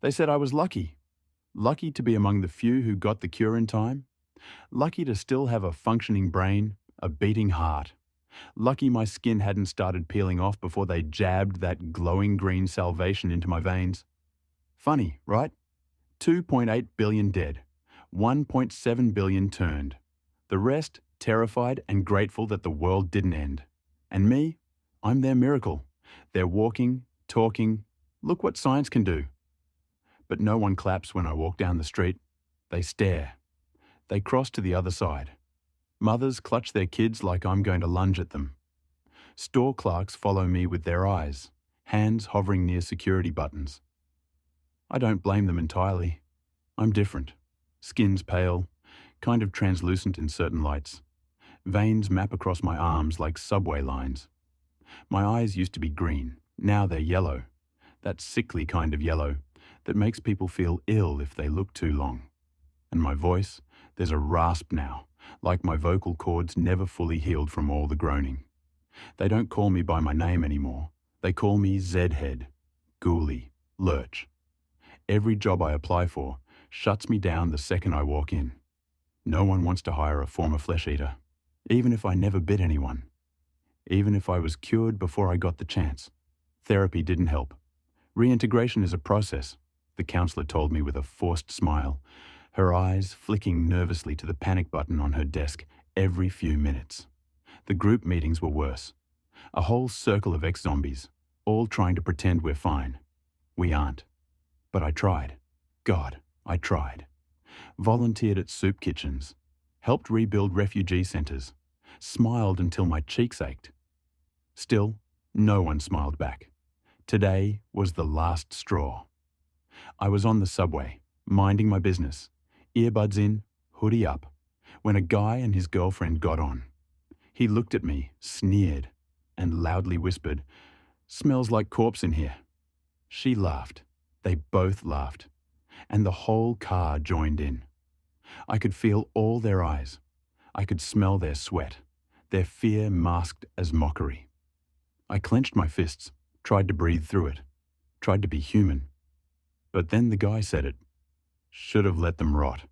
They said I was lucky. Lucky to be among the few who got the cure in time. Lucky to still have a functioning brain, a beating heart. Lucky my skin hadn't started peeling off before they jabbed that glowing green salvation into my veins. Funny, right? 2.8 billion dead. 1.7 billion turned. The rest terrified and grateful that the world didn't end. And me? I'm their miracle. They're walking, talking. Look what science can do. But no one claps when I walk down the street. They stare. They cross to the other side. Mothers clutch their kids like I'm going to lunge at them. Store clerks follow me with their eyes, hands hovering near security buttons. I don't blame them entirely. I'm different. Skin's pale, kind of translucent in certain lights. Veins map across my arms like subway lines. My eyes used to be green. Now they're yellow. That sickly kind of yellow that makes people feel ill if they look too long. And my voice, there's a rasp now, like my vocal cords never fully healed from all the groaning. They don't call me by my name anymore. They call me Zedhead, Ghoulie, Lurch. Every job I apply for shuts me down the second I walk in. No one wants to hire a former flesh eater, even if I never bit anyone. Even if I was cured before I got the chance. Therapy didn't help. Reintegration is a process, the counselor told me with a forced smile, her eyes flicking nervously to the panic button on her desk every few minutes. The group meetings were worse. A whole circle of ex-zombies, all trying to pretend we're fine. We aren't. But I tried. God, I tried. Volunteered at soup kitchens. Helped rebuild refugee centers. Smiled until my cheeks ached. Still, no one smiled back. Today was the last straw. I was on the subway, minding my business, earbuds in, hoodie up, when a guy and his girlfriend got on. He looked at me, sneered, and loudly whispered, "Smells like corpse in here." She laughed. They both laughed. And the whole car joined in. I could feel all their eyes. I could smell their sweat, their fear masked as mockery. I clenched my fists, tried to breathe through it, tried to be human. But then the guy said it. Should have let them rot.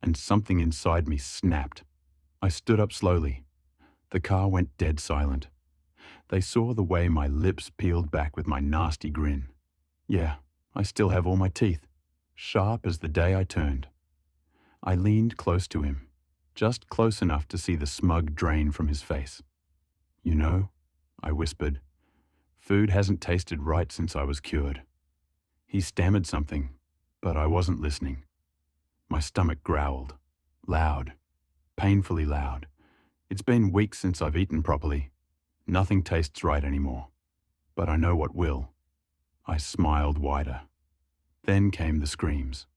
And something inside me snapped. I stood up slowly. The car went dead silent. They saw the way my lips peeled back with my nasty grin. Yeah, I still have all my teeth, sharp as the day I turned. I leaned close to him, just close enough to see the smug drain from his face. "You know," I whispered, "food hasn't tasted right since I was cured." He stammered something, but I wasn't listening. My stomach growled, loud, painfully loud. It's been weeks since I've eaten properly. Nothing tastes right anymore, but I know what will. I smiled wider. Then came the screams.